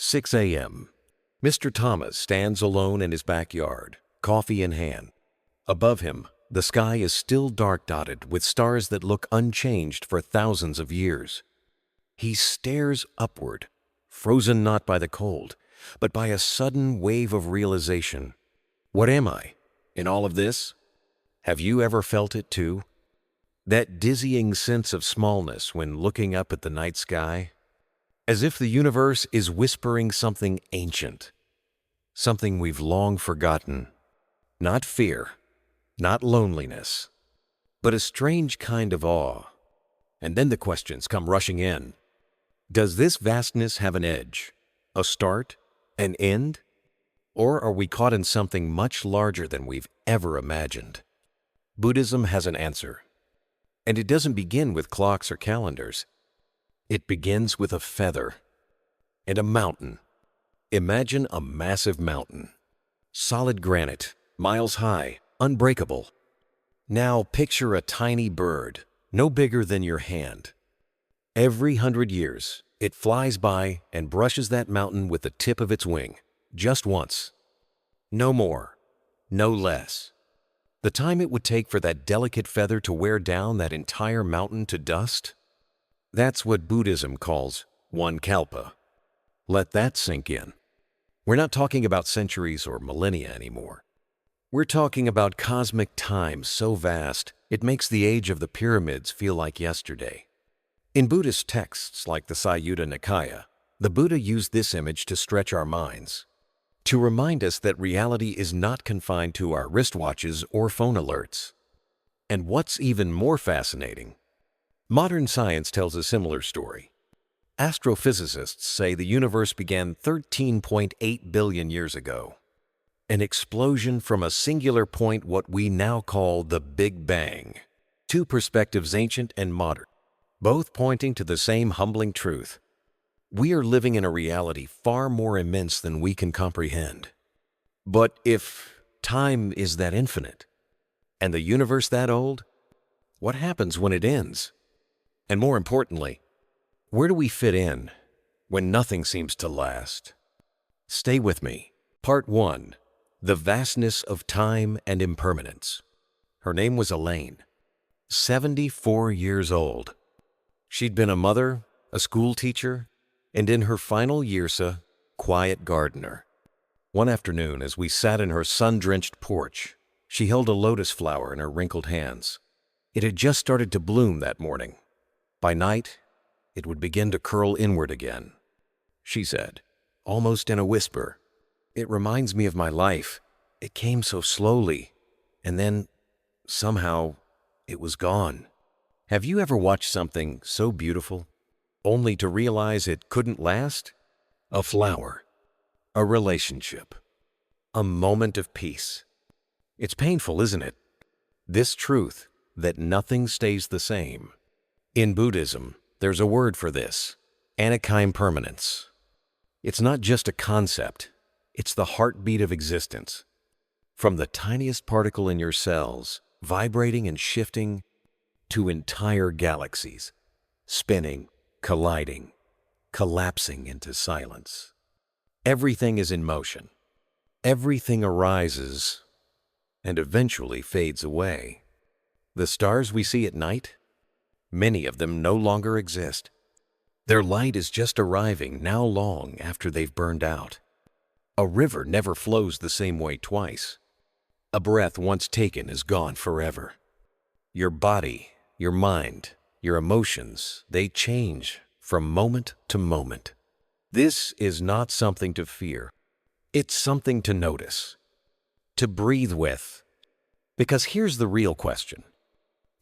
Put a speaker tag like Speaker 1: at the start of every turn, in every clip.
Speaker 1: 6 a.m. Mr. Thomas stands alone in his backyard, coffee in hand. Above him, the sky is still dark-dotted with stars that look unchanged for thousands of years. He stares upward, frozen not by the cold, but by a sudden wave of realization. What am I in all of this? Have you ever felt it too? That dizzying sense of smallness when looking up at the night sky? As if the universe is whispering something ancient, something we've long forgotten. Not fear, not loneliness, but a strange kind of awe. And then the questions come rushing in. Does this vastness have an edge, a start, an end? Or are we caught in something much larger than we've ever imagined? Buddhism has an answer. And it doesn't begin with clocks or calendars. It begins with a feather and a mountain. Imagine a massive mountain, solid granite, miles high, unbreakable. Now picture a tiny bird, no bigger than your hand. Every 100 years, it flies by and brushes that mountain with the tip of its wing, just once. No more, no less. The time it would take for that delicate feather to wear down that entire mountain to dust? That's what Buddhism calls one Kalpa. Let that sink in. We're not talking about centuries or millennia anymore. We're talking about cosmic time so vast, it makes the age of the pyramids feel like yesterday. In Buddhist texts like the Sayutta Nikaya, the Buddha used this image to stretch our minds, to remind us that reality is not confined to our wristwatches or phone alerts. And what's even more fascinating, modern science tells a similar story. Astrophysicists say the universe began 13.8 billion years ago. An explosion from a singular point, what we now call the Big Bang. Two perspectives, ancient and modern, both pointing to the same humbling truth. We are living in a reality far more immense than we can comprehend. But if time is that infinite, and the universe that old, what happens when it ends? And more importantly, where do we fit in when nothing seems to last? Stay with me. Part 1. The Vastness of Time and Impermanence. Her name was Elaine, 74 years old. She'd been a mother, a school teacher, and in her final years, a quiet gardener. One afternoon, as we sat in her sun-drenched porch, she held a lotus flower in her wrinkled hands. It had just started to bloom that morning. By night, it would begin to curl inward again. She said, almost in a whisper, "It reminds me of my life. It came so slowly, and then, somehow, it was gone." Have you ever watched something so beautiful, only to realize it couldn't last? A flower, a relationship, a moment of peace. It's painful, isn't it? This truth that nothing stays the same. In Buddhism, there's a word for this, impermanence. It's not just a concept, it's the heartbeat of existence. From the tiniest particle in your cells, vibrating and shifting, to entire galaxies, spinning, colliding, collapsing into silence. Everything is in motion. Everything arises and eventually fades away. The stars we see at night, many of them no longer exist. Their light is just arriving now long after they've burned out. A river never flows the same way twice. A breath once taken is gone forever. Your body, your mind, your emotions, they change from moment to moment. This is not something to fear. It's something to notice, to breathe with. Because here's the real question.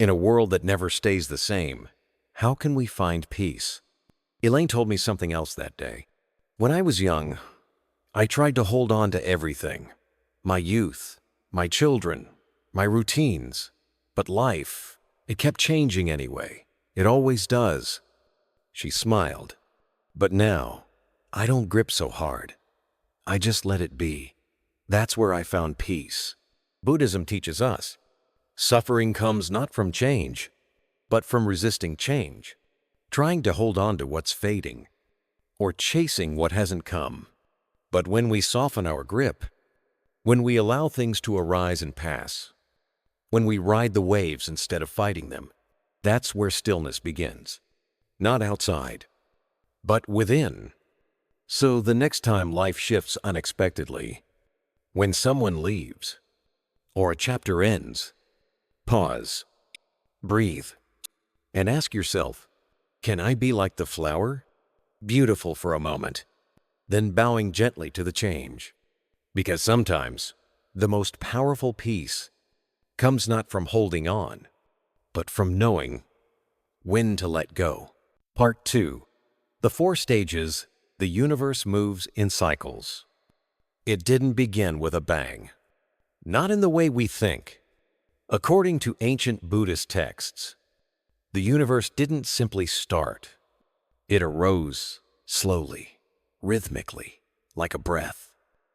Speaker 1: In a world that never stays the same, how can we find peace? Elaine told me something else that day. When I was young, I tried to hold on to everything. My youth, my children, my routines. But life, it kept changing anyway. It always does. She smiled. But now, I don't grip so hard. I just let it be. That's where I found peace. Buddhism teaches us, suffering comes not from change, but from resisting change, trying to hold on to what's fading. or chasing what hasn't come. But when we soften our grip, when we allow things to arise and pass, when we ride the waves instead of fighting them, that's where stillness begins. Not outside, but within. So the next time life shifts unexpectedly, when someone leaves, or a chapter ends, pause, breathe, and ask yourself, can I be like the flower? Beautiful for a moment, then bowing gently to the change. Because sometimes the most powerful peace comes not from holding on, but from knowing when to let go. Part 2. The 4 stages the universe moves in cycles. It didn't begin with a bang. Not in the way we think. According to ancient Buddhist texts, the universe didn't simply start. It arose slowly, rhythmically, like a breath.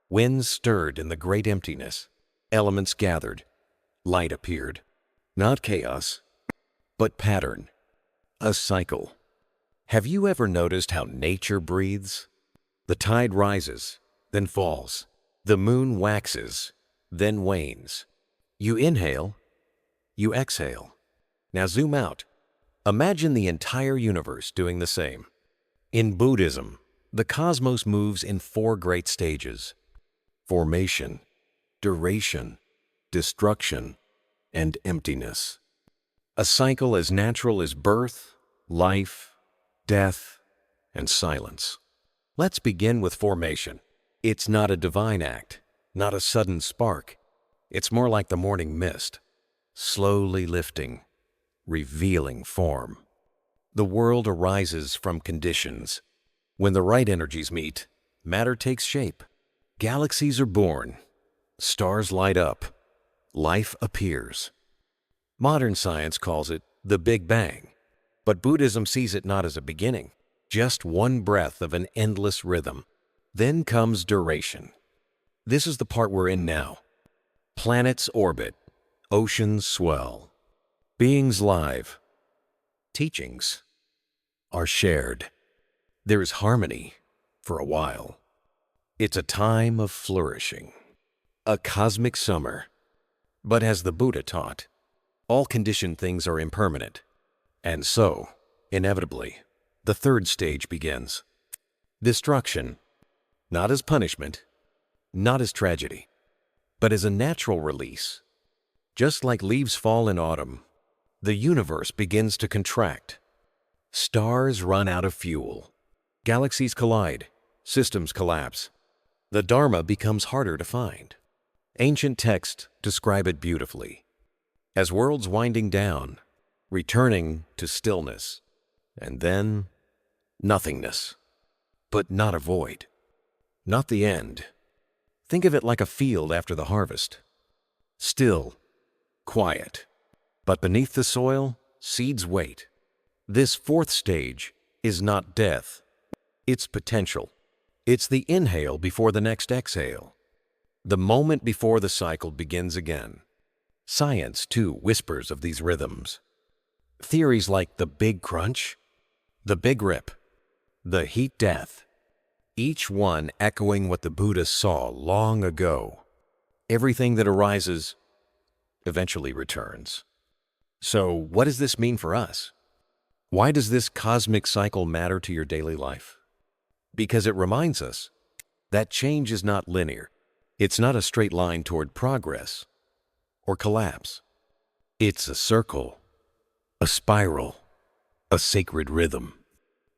Speaker 1: Winds stirred in the great emptiness. Elements gathered. Light appeared. Not chaos, but pattern. A cycle. Have you ever noticed how nature breathes? The tide rises, then falls. The moon waxes, then wanes. You inhale, you exhale. Now zoom out. Imagine the entire universe doing the same. In Buddhism, the cosmos moves in 4 great stages: formation, duration, destruction, and emptiness. A cycle as natural as birth, life, death, and silence. Let's begin with formation. It's not a divine act, not a sudden spark. It's more like the morning mist, slowly lifting, revealing form. The world arises from conditions. When the right energies meet, matter takes shape. Galaxies are born, stars light up, life appears. Modern science calls it the Big Bang, but Buddhism sees it not as a beginning, just one breath of an endless rhythm. Then comes duration. This is the part we're in now. Planets orbit, oceans swell, beings live, teachings are shared. There is harmony for a while. It's a time of flourishing, a cosmic summer. But as the Buddha taught, all conditioned things are impermanent. And so, inevitably, the 3rd stage begins. Destruction, not as punishment, not as tragedy, but as a natural release. Just like leaves fall in autumn, the universe begins to contract. Stars run out of fuel. Galaxies collide. Systems collapse. The Dharma becomes harder to find. Ancient texts describe it beautifully. As worlds winding down, returning to stillness, and then nothingness. But not a void. Not the end. Think of it like a field after the harvest. Still, quiet. But beneath the soil, seeds wait. This 4th stage is not death. It's potential. It's the inhale before the next exhale. The moment before the cycle begins again. Science, too, whispers of these rhythms. Theories like the Big Crunch, the Big Rip, the Heat Death, each one echoing what the Buddha saw long ago. Everything that arises eventually returns. So what does this mean for us? Why does this cosmic cycle matter to your daily life? Because it reminds us that change is not linear. It's not a straight line toward progress or collapse. It's a circle, a spiral, a sacred rhythm.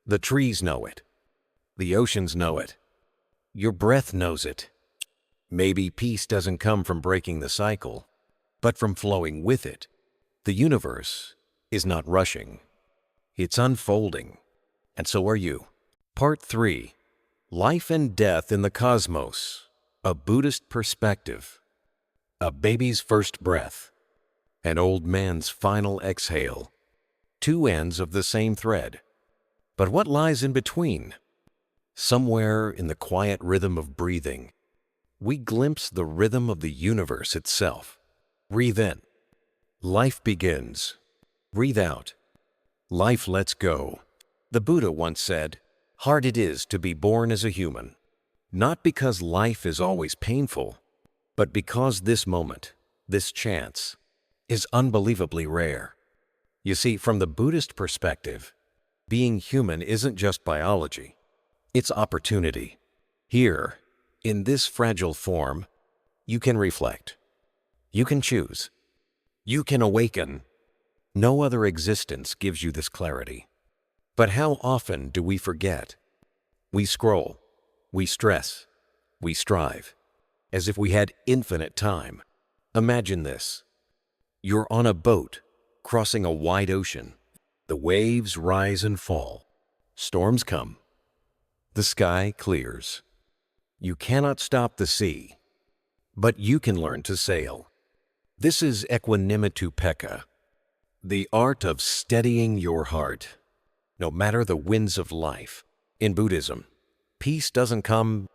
Speaker 1: The trees know it. The oceans know it. Your breath knows it. Maybe peace doesn't come from breaking the cycle, but from flowing with it. The universe is not rushing. It's unfolding, and so are you. Part 3. Life and Death in the Cosmos, a Buddhist Perspective. A baby's first breath, an old man's final exhale. 2 ends of the same thread. But what lies in between? Somewhere in the quiet rhythm of breathing, we glimpse the rhythm of the universe itself. Breathe in. Life begins. Breathe out. Life lets go. The Buddha once said, hard it is to be born as a human. Not because life is always painful, but because this moment, this chance, is unbelievably rare. You see, from the Buddhist perspective, being human isn't just biology, it's opportunity. Here, in this fragile form, you can reflect. You can choose. You can awaken. No other existence gives you this clarity. But how often do we forget? We scroll, we stress, we strive, as if we had infinite time. Imagine this. You're on a boat, crossing a wide ocean. The waves rise and fall. Storms come. The sky clears. You cannot stop the sea, but you can learn to sail. This is equanimity, the art of steadying your heart, no matter the winds of life. In Buddhism, peace doesn't come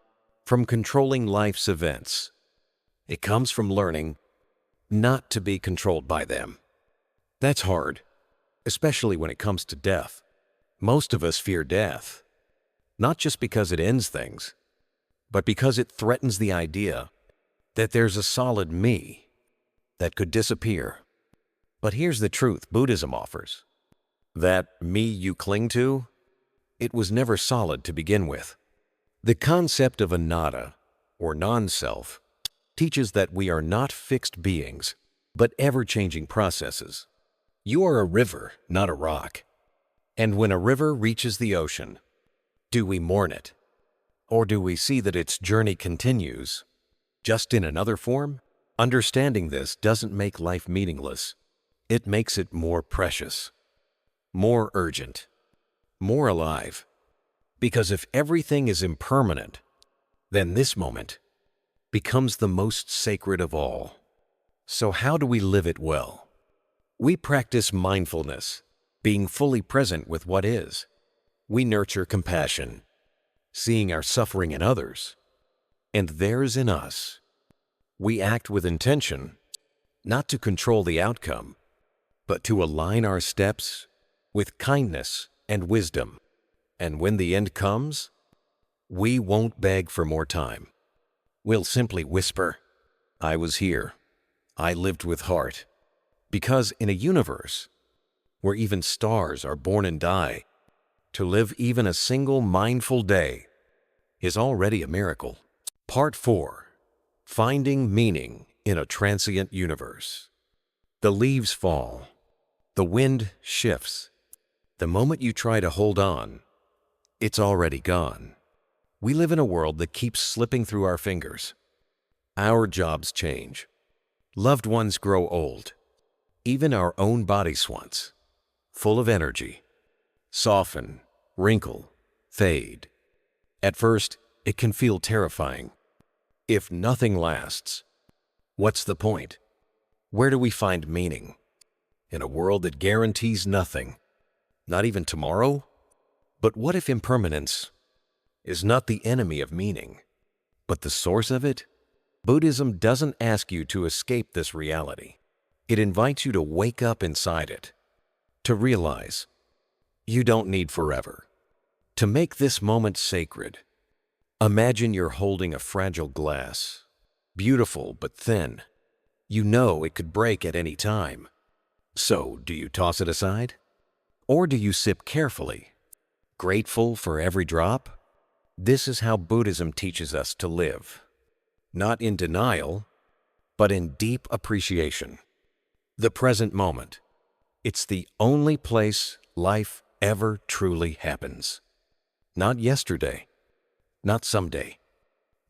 Speaker 1: from controlling life's events. It comes from learning not to be controlled by them. That's hard, especially when it comes to death. Most of us fear death, not just because it ends things, but because it threatens the idea that there's a solid me that could disappear. But here's the truth Buddhism offers. That me you cling to, it was never solid to begin with. The concept of anatta, or non-self, teaches that we are not fixed beings, but ever-changing processes. You are a river, not a rock. And when a river reaches the ocean, do we mourn it? Or do we see that its journey continues, just in another form? Understanding this doesn't make life meaningless. It makes it more precious, more urgent, more alive. Because if everything is impermanent, then this moment becomes the most sacred of all. So how do we live it well? We practice mindfulness, being fully present with what is. We nurture compassion, seeing our suffering in others, and theirs in us. We act with intention, not to control the outcome, but to align our steps with kindness and wisdom. And when the end comes, we won't beg for more time. We'll simply whisper, I was here. I lived with heart. Because in a universe where even stars are born and die, to live even a single mindful day is already a miracle. Part 4. Finding meaning in a transient universe. The leaves fall. The wind shifts. The moment you try to hold on, it's already gone. We live in a world that keeps slipping through our fingers. Our jobs change. Loved ones grow old. Even our own bodies once, full of energy, soften, wrinkle, fade. At first, it can feel terrifying. If nothing lasts, what's the point? Where do we find meaning? In a world that guarantees nothing, not even tomorrow? But what if impermanence is not the enemy of meaning, but the source of it? Buddhism doesn't ask you to escape this reality. It invites you to wake up inside it, to realize you don't need forever. To make this moment sacred, imagine you're holding a fragile glass, beautiful but thin. You know it could break at any time. So, do you toss it aside? Or do you sip carefully, grateful for every drop? This is how Buddhism teaches us to live. Not in denial, but in deep appreciation. The present moment. It's the only place life ever truly happens. Not yesterday, not someday.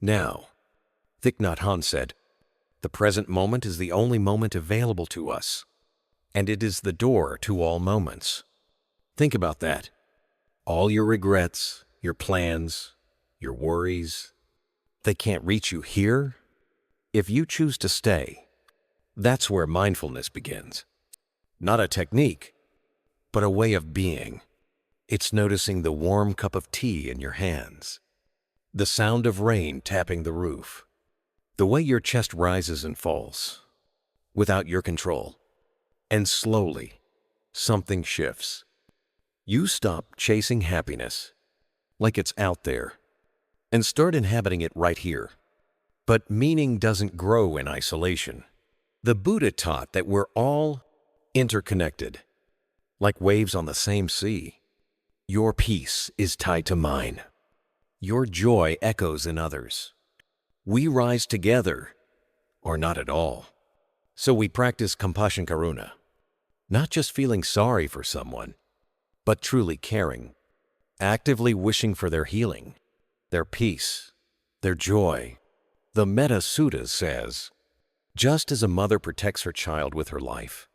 Speaker 1: Now. Thich Nhat Hanh said, the present moment is the only moment available to us, and it is the door to all moments. Think about that. All your regrets, your plans, your worries, they can't reach you here. If you choose to stay, that's where mindfulness begins. Not a technique, but a way of being. It's noticing the warm cup of tea in your hands, the sound of rain tapping the roof, the way your chest rises and falls, without your control. And slowly, something shifts. You stop chasing happiness, like it's out there, and start inhabiting it right here. But meaning doesn't grow in isolation. The Buddha taught that we're all interconnected, like waves on the same sea. Your peace is tied to mine. Your joy echoes in others. We rise together, or not at all. So we practice compassion karuna, not just feeling sorry for someone, but truly caring, actively wishing for their healing, their peace, their joy. The Metta Sutta says, just as a mother protects her child with her life,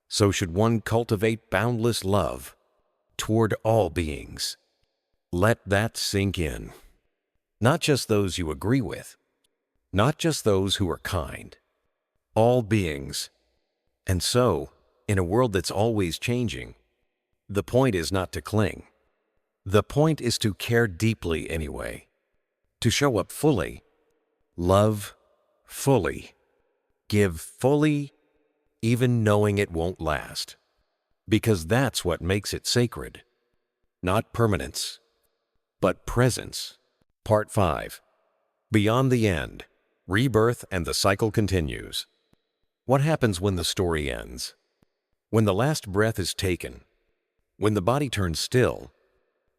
Speaker 1: so should one cultivate boundless love toward all beings. Let that sink in. Not just those you agree with, not just those who are kind, all beings. And so, in a world that's always changing, the point is not to cling. The point is to care deeply anyway, to show up fully, love fully, give fully, even knowing it won't last. Because that's what makes it sacred. Not permanence, but presence. Part 5. Beyond the end, rebirth and the cycle continues. What happens when the story ends? When the last breath is taken, when the body turns still,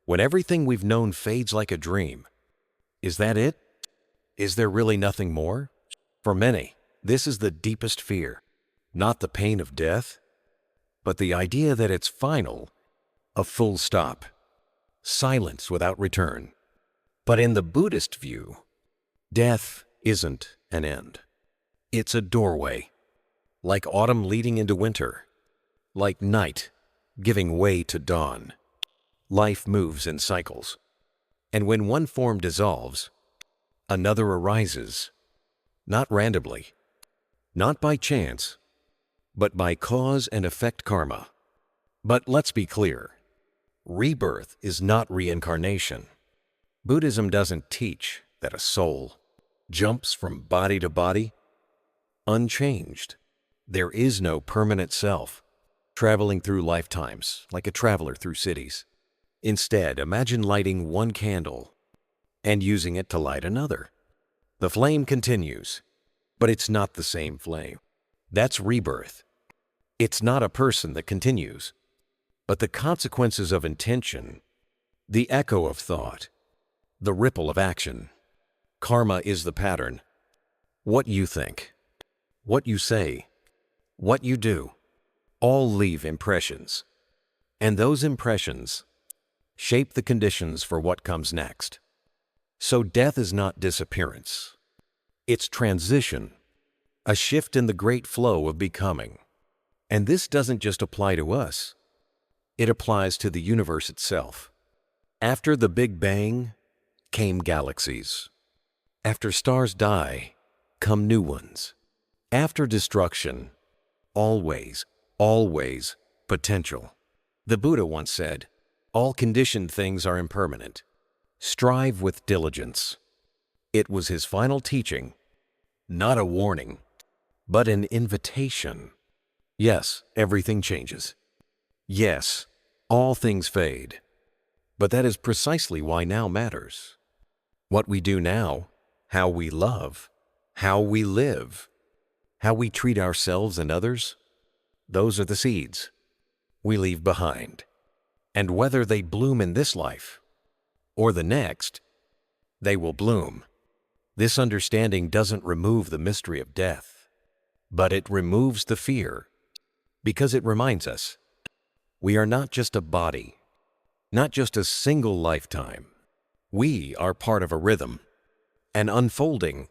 Speaker 1: when everything we've known fades like a dream. Is that it? Is there really nothing more? For many, this is the deepest fear. Not the pain of death, but the idea that it's final, a full stop, silence without return. But in the Buddhist view, death isn't an end. It's a doorway, like autumn leading into winter, like night giving way to dawn. Life moves in cycles, and when one form dissolves, another arises, not randomly, not by chance, but by cause and effect karma. But let's be clear, rebirth is not reincarnation. Buddhism doesn't teach that a soul jumps from body to body unchanged. There is no permanent self, traveling through lifetimes like a traveler through cities. Instead, imagine lighting one candle and using it to light another. The flame continues, but it's not the same flame. That's rebirth. It's not a person that continues, but the consequences of intention, the echo of thought, the ripple of action. Karma is the pattern. What you think, what you say, what you do, all leave impressions. And those impressions shape the conditions for what comes next. So death is not disappearance. It's transition, a shift in the great flow of becoming. And this doesn't just apply to us. It applies to the universe itself. After the Big Bang came galaxies. After stars die, come new ones. After destruction, always potential. The Buddha once said, all conditioned things are impermanent. Strive with diligence. It was his final teaching, not a warning, but an invitation. Yes, everything changes. Yes, all things fade. But that is precisely why now matters. What we do now, how we love, how we live, how we treat ourselves and others, those are the seeds we leave behind. And whether they bloom in this life or the next, they will bloom. This understanding doesn't remove the mystery of death, but it removes the fear, because it reminds us we are not just a body, not just a single lifetime. We are part of a rhythm, an unfolding,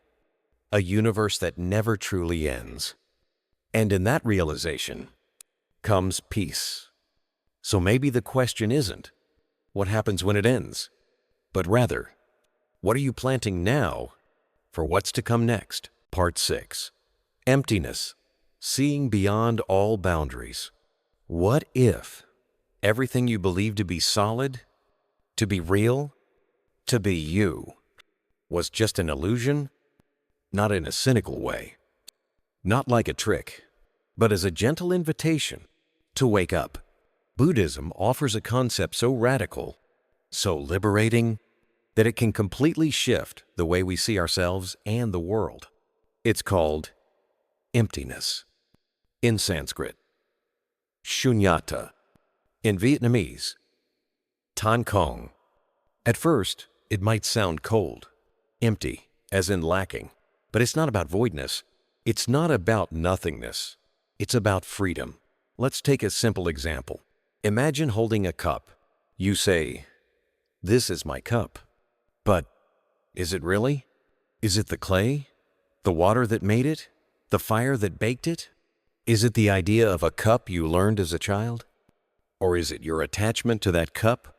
Speaker 1: a universe that never truly ends. And in that realization comes peace. So maybe the question isn't, what happens when it ends? But rather, what are you planting now for what's to come next? Part 6. Emptiness, seeing beyond all boundaries. What if everything you believe to be solid, to be real, to be you, was just an illusion? Not in a cynical way, not like a trick, but as a gentle invitation to wake up. Buddhism offers a concept so radical, so liberating, that it can completely shift the way we see ourselves and the world. It's called emptiness. In Sanskrit, shunyata. In Vietnamese, tan kong. At first, it might sound cold, empty, as in lacking. But it's not about voidness. It's not about nothingness. It's about freedom. Let's take a simple example. Imagine holding a cup. You say, "This is my cup." But is it really? Is it the clay? The water that made it? The fire that baked it? Is it the idea of a cup you learned as a child? Or is it your attachment to that cup?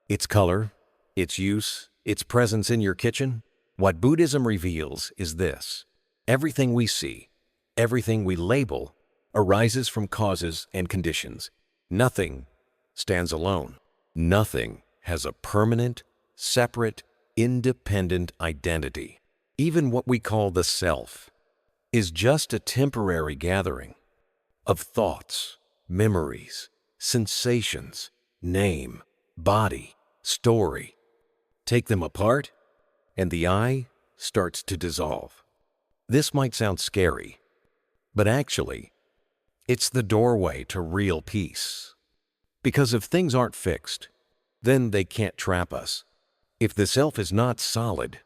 Speaker 1: Its color, its use, its presence in your kitchen? What Buddhism reveals is this: everything we see, everything we label, arises from causes and conditions. Nothing stands alone. Nothing has a permanent, separate, independent identity. Even what we call the self is just a temporary gathering of thoughts, memories, sensations, name, body, story. Take them apart, and the I starts to dissolve. This might sound scary, but actually, it's the doorway to real peace. Because if things aren't fixed, then they can't trap us. If the self is not solid,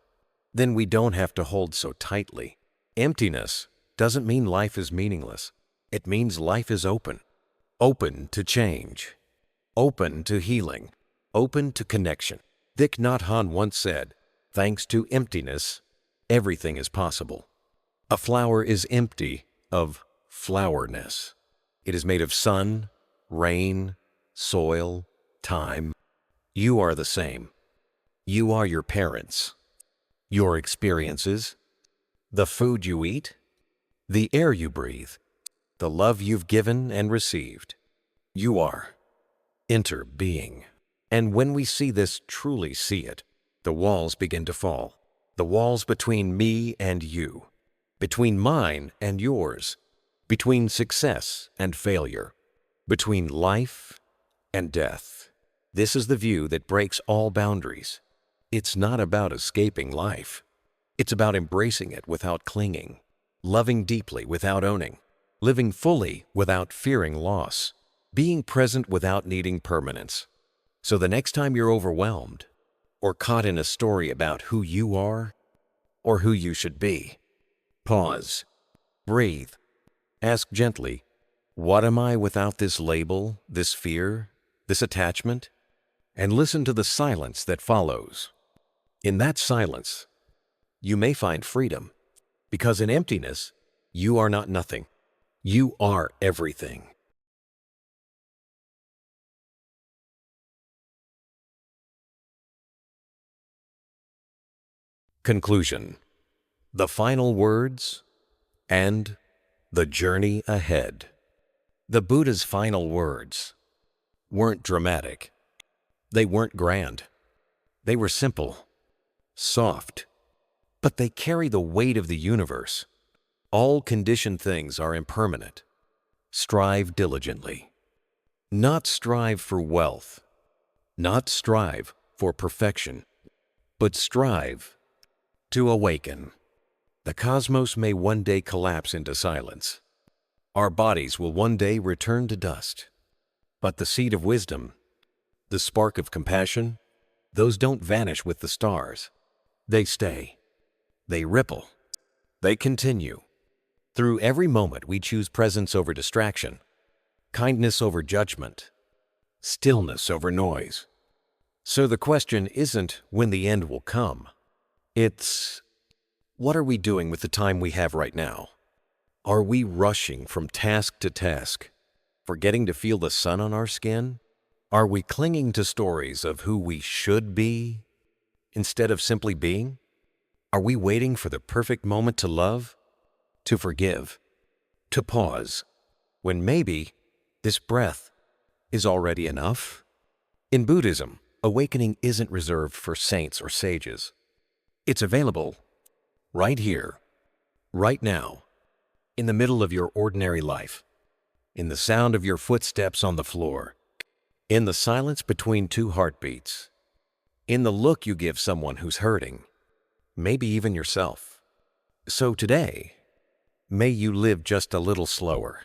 Speaker 1: then we don't have to hold so tightly. Emptiness doesn't mean life is meaningless. It means life is open. Open to change. Open to healing. Open to connection. Thich Nhat Hanh once said, "Thanks to emptiness, everything is possible." A flower is empty of flowerness. It is made of sun, rain, soil, time. You are the same. You are your parents, your experiences, the food you eat, the air you breathe, the love you've given and received. You are interbeing. And when we see this, truly see it, the walls begin to fall. The walls between me and you, between mine and yours, between success and failure, between life and death. This is the view that breaks all boundaries. It's not about escaping life. It's about embracing it without clinging, loving deeply without owning, living fully without fearing loss, being present without needing permanence. So the next time you're overwhelmed or caught in a story about who you are or who you should be, pause, breathe, ask gently, what am I without this label, this fear, this attachment? And listen to the silence that follows. In that silence, you may find freedom, because in emptiness, you are not nothing. You are everything. Conclusion. The final words and the journey ahead. The Buddha's final words weren't dramatic. They weren't grand. They were simple, soft, but they carry the weight of the universe. All conditioned things are impermanent. Strive diligently. Not strive for wealth, not strive for perfection, but strive to awaken. The cosmos may one day collapse into silence. Our bodies will one day return to dust. But the seed of wisdom, the spark of compassion, those don't vanish with the stars. They stay. They ripple. They continue. Through every moment we choose presence over distraction, kindness over judgment, stillness over noise. So the question isn't when the end will come. It's, what are we doing with the time we have right now? Are we rushing from task to task, forgetting to feel the sun on our skin? Are we clinging to stories of who we should be instead of simply being? Are we waiting for the perfect moment to love, to forgive, to pause, when maybe this breath is already enough? In Buddhism, awakening isn't reserved for saints or sages. It's available right here, right now, in the middle of your ordinary life, in the sound of your footsteps on the floor, in the silence between two heartbeats, in the look you give someone who's hurting, maybe even yourself. So today, may you live just a little slower.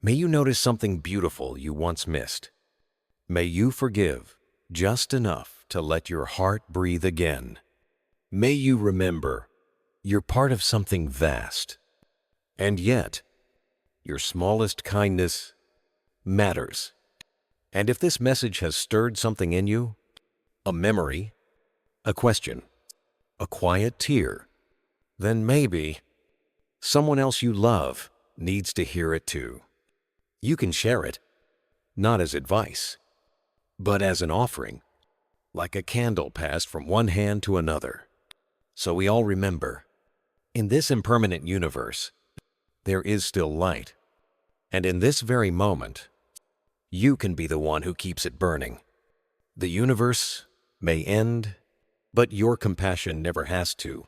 Speaker 1: May you notice something beautiful you once missed. May you forgive just enough to let your heart breathe again. May you remember you're part of something vast. And yet, your smallest kindness matters. And if this message has stirred something in you, a memory, a question, a quiet tear, then maybe someone else you love needs to hear it too. You can share it, not as advice, but as an offering, like a candle passed from one hand to another. So we all remember, in this impermanent universe, there is still light. And in this very moment, you can be the one who keeps it burning. The universe may end, but your compassion never has to.